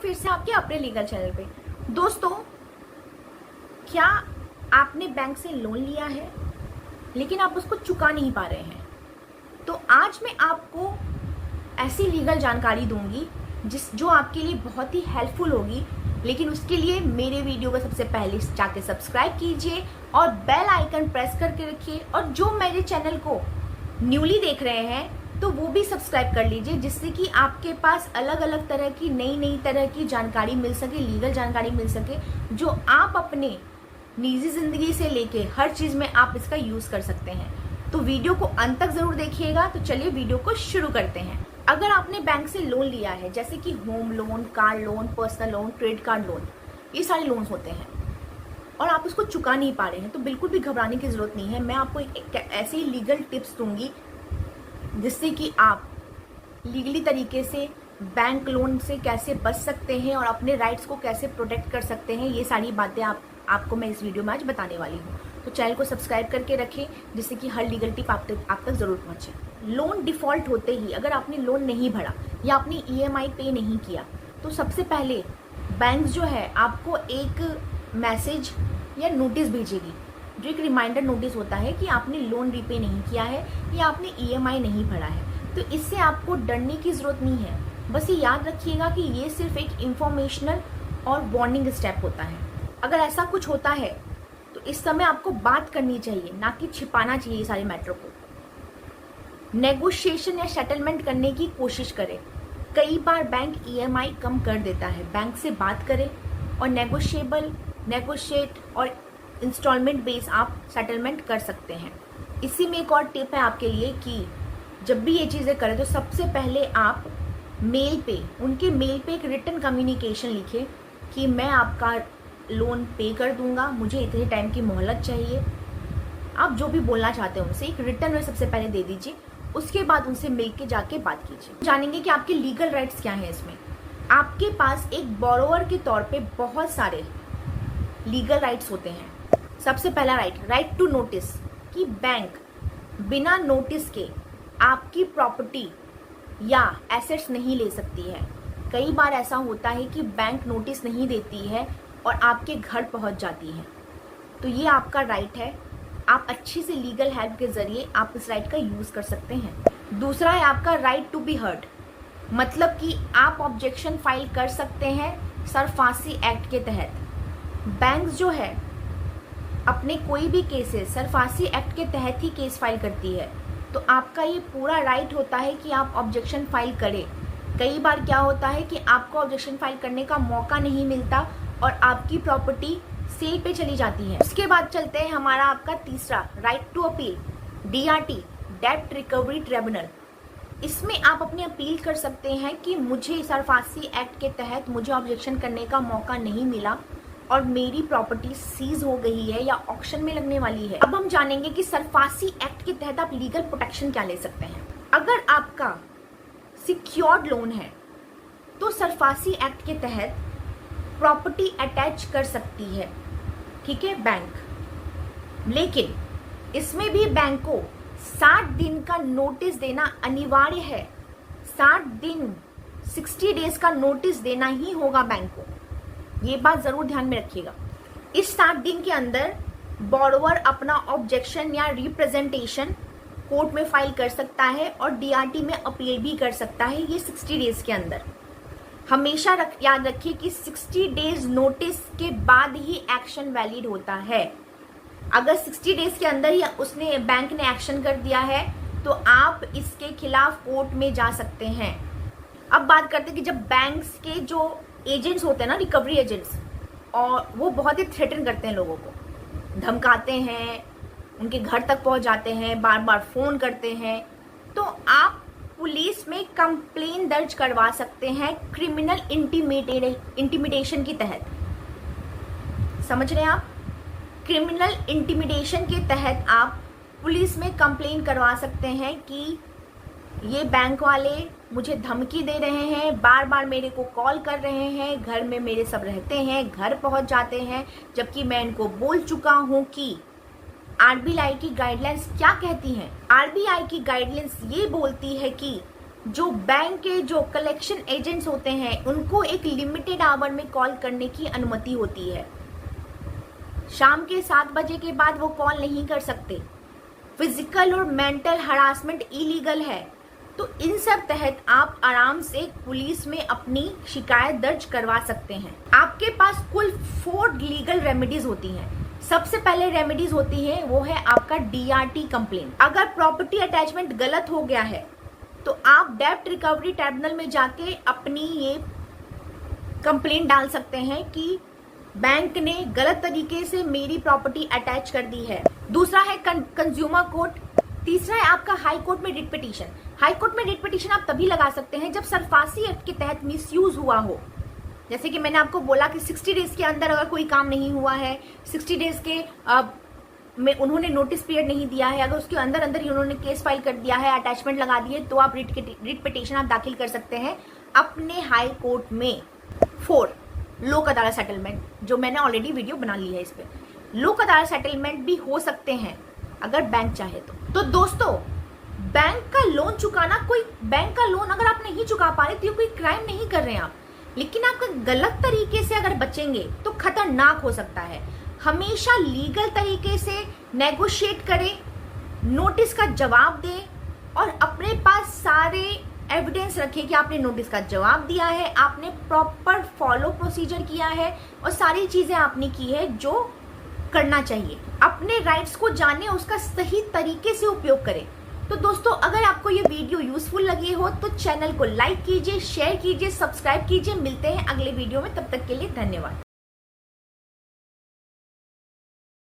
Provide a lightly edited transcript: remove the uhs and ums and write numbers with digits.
फिर से आपके अपने लीगल चैनल पे। दोस्तों, क्या आपने बैंक से लोन लिया है लेकिन आप उसको चुका नहीं पा रहे हैं? तो आज मैं आपको ऐसी लीगल जानकारी दूंगी जो आपके लिए बहुत ही हेल्पफुल होगी। लेकिन उसके लिए मेरे वीडियो को सबसे पहले जाके सब्सक्राइब कीजिए और बेल आइकन प्रेस करके रखिए, और जो मेरे चैनल को न्यूली देख रहे हैं तो वो भी सब्सक्राइब कर लीजिए, जिससे कि आपके पास अलग अलग तरह की नई तरह की जानकारी मिल सके, लीगल जानकारी मिल सके, जो आप अपने निजी जिंदगी से लेके हर चीज में आप इसका यूज कर सकते हैं। तो वीडियो को अंत तक जरूर देखिएगा। तो चलिए वीडियो को शुरू करते हैं। अगर आपने बैंक से लोन लिया है, जैसे कि home loan, car loan, personal loan, credit card loan, ये सारे लोन्स होते हैं, और आप उसको चुका नहीं पा रहे हैं, तो बिल्कुल भी घबराने की जरूरत नहीं है। मैं आपको एक ऐसे ही लीगल टिप्स दूंगी जिससे कि आप लीगली तरीके से बैंक लोन से कैसे बच सकते हैं और अपने राइट्स को कैसे प्रोटेक्ट कर सकते हैं। ये सारी बातें आपको मैं इस वीडियो में आज बताने वाली हूँ। तो चैनल को सब्सक्राइब करके रखें, जिससे कि हर लीगल टिप आप तक जरूर पहुँचे। लोन डिफॉल्ट होते ही अगर आपने लोन नहीं भरा या आपने EMI पे नहीं किया, तो सबसे पहले बैंक जो है आपको एक मैसेज या नोटिस भेजेगी, जो एक रिमाइंडर नोटिस होता है कि आपने लोन रीपे नहीं किया है या आपने EMI नहीं भरा है। तो इससे आपको डरने की ज़रूरत नहीं है। बस ये याद रखिएगा कि ये सिर्फ एक इंफॉर्मेशनल और वार्निंग स्टेप होता है। अगर ऐसा कुछ होता है तो इस समय आपको बात करनी चाहिए, ना कि छिपाना चाहिए सारे मैटर को। नेगोशिएशन या सेटलमेंट करने की कोशिश करें। कई बार बैंक EMI कम कर देता है। बैंक से बात करें और नेगोशिएट और इंस्टॉलमेंट बेस आप सेटलमेंट कर सकते हैं। इसी में एक और टिप है आपके लिए कि जब भी ये चीज़ें करें तो सबसे पहले आप उनके मेल पे एक रिटन कम्युनिकेशन लिखें कि मैं आपका लोन पे कर दूंगा, मुझे इतने टाइम की मोहलत चाहिए। आप जो भी बोलना चाहते हैं उनसे एक रिटन में सबसे पहले दे दीजिए। उसके बाद उनसे मिल के जाके बात कीजिए। जानेंगे कि आपके लीगल राइट्स क्या हैं। इसमें आपके पास एक बोरोवर के तौर पे बहुत सारे लीगल राइट्स होते हैं। सबसे पहला राइट टू नोटिस, कि बैंक बिना नोटिस के आपकी प्रॉपर्टी या एसेट्स नहीं ले सकती है। कई बार ऐसा होता है कि बैंक नोटिस नहीं देती है और आपके घर पहुंच जाती है, तो ये आपका राइट है। आप अच्छी से लीगल हेल्प के जरिए आप इस राइट का यूज कर सकते हैं। दूसरा है आपका राइट टू बी हर्ड, मतलब कि आप ऑब्जेक्शन फाइल कर सकते हैं सरफासी एक्ट के तहत। बैंक जो है अपने कोई भी केसेस सरफासी एक्ट के तहत ही केस फाइल करती है, तो आपका ये पूरा राइट होता है कि आप ऑब्जेक्शन फाइल करें। कई बार क्या होता है कि आपको ऑब्जेक्शन फाइल करने का मौका नहीं मिलता और आपकी प्रॉपर्टी सेल पे चली जाती है। उसके बाद चलते हैं हमारा आपका तीसरा राइट टू अपील, DRT, डेब्ट रिकवरी ट्रिब्यूनल। इसमें आप अपनी अपील कर सकते हैं कि मुझे सरफासी एक्ट के तहत मुझे ऑब्जेक्शन करने का मौका नहीं मिला और मेरी प्रॉपर्टी सीज हो गई है या ऑक्शन में लगने वाली है। अब हम जानेंगे कि सरफासी एक्ट के तहत आप लीगल प्रोटेक्शन क्या ले सकते हैं। अगर आपका सिक्योर्ड लोन है तो सरफासी एक्ट के तहत प्रॉपर्टी अटैच कर सकती है, ठीक है, बैंक। लेकिन इसमें भी बैंक को 60 दिन का नोटिस देना अनिवार्य है। 60 दिन 60 डेज का नोटिस देना ही होगा बैंक को। ये बात जरूर ध्यान में रखिएगा। इस 60 दिन के अंदर बोरोवर अपना ऑब्जेक्शन या रिप्रेजेंटेशन कोर्ट में फाइल कर सकता है और DRT में अपील भी कर सकता है, ये 60 डेज के अंदर। हमेशा याद रखिए कि 60 डेज नोटिस के बाद ही एक्शन वैलिड होता है। अगर 60 डेज के अंदर ही बैंक ने एक्शन कर दिया है तो आप इसके खिलाफ कोर्ट में जा सकते हैं। अब बात करते हैं कि जब बैंक्स के जो एजेंट्स होते हैं ना, रिकवरी एजेंट्स, और वो बहुत ही थ्रेटन करते हैं, लोगों को धमकाते हैं, उनके घर तक पहुंच जाते हैं, बार बार फोन करते हैं, तो आप पुलिस में कंप्लेन दर्ज करवा सकते हैं क्रिमिनल इंटिमिडेशन के तहत। समझ रहे हैं आप? क्रिमिनल इंटिमिडेशन के तहत आप पुलिस में कंप्लेन करवा सकते हैं कि ये बैंक वाले मुझे धमकी दे रहे हैं, बार बार मेरे को कॉल कर रहे हैं, घर में मेरे सब रहते हैं, घर पहुंच जाते हैं, जबकि मैं इनको बोल चुका हूं कि RBI की गाइडलाइंस क्या कहती हैं। RBI की गाइडलाइंस ये बोलती है कि जो बैंक के जो कलेक्शन एजेंट्स होते हैं उनको एक लिमिटेड आवर में कॉल करने की अनुमति होती है। शाम के 7 बजे के बाद वो कॉल नहीं कर सकते। फिजिकल और मेंटल हरासमेंट इलीगल है। तो इन सब तहत आप आराम से पुलिस में अपनी शिकायत दर्ज करवा सकते हैं। आपके पास कुल 4 लीगल रेमेडीज होती हैं। सबसे पहले रेमेडीज होती है वो है आपका DRT कंप्लेंट। अगर प्रॉपर्टी अटैचमेंट गलत हो गया है तो आप डेब्ट रिकवरी ट्रिब्यूनल में जाके अपनी ये कंप्लेंट डाल सकते हैं कि बैंक ने गलत तरीके से मेरी प्रॉपर्टी अटैच कर दी है। दूसरा है कंज्यूमर कोर्ट। तीसरा है आपका हाई कोर्ट में रिट पिटीशन। हाई कोर्ट में रिट पिटीशन आप तभी लगा सकते हैं जब सरफासी एक्ट के तहत मिसयूज हुआ हो। जैसे कि मैंने आपको बोला कि 60 डेज के अंदर अगर कोई काम नहीं हुआ है, 60 डेज के में उन्होंने नोटिस पीरियड नहीं दिया है, अगर उसके अंदर अंदर ही उन्होंने केस फाइल कर दिया है, अटैचमेंट लगा दिए, तो आप रिट पिटीशन आप दाखिल कर सकते हैं अपने हाई कोर्ट में। 4 लोक अदालत सेटलमेंट, जो मैंने ऑलरेडी वीडियो बना ली है इस पे। लोक अदालत सेटलमेंट भी हो सकते हैं अगर बैंक चाहे तो दोस्तों, बैंक का लोन चुकाना, कोई बैंक का लोन अगर आप नहीं चुका पा रहे तो ये कोई क्राइम नहीं कर रहे हैं आप, लेकिन आपका गलत तरीके से अगर बचेंगे तो खतरनाक हो सकता है। हमेशा लीगल तरीके से नेगोशिएट करें, नोटिस का जवाब दें और अपने पास सारे एविडेंस रखें कि आपने नोटिस का जवाब दिया है, आपने प्रॉपर फॉलो प्रोसीजर किया है और सारी चीजें आपने की है जो करना चाहिए। अपने राइट्स को जाने, उसका सही तरीके से उपयोग करें। तो दोस्तों, अगर आपको ये वीडियो यूजफुल लगी हो तो चैनल को लाइक कीजिए, शेयर कीजिए, सब्सक्राइब कीजिए। मिलते हैं अगले वीडियो में, तब तक के लिए धन्यवाद।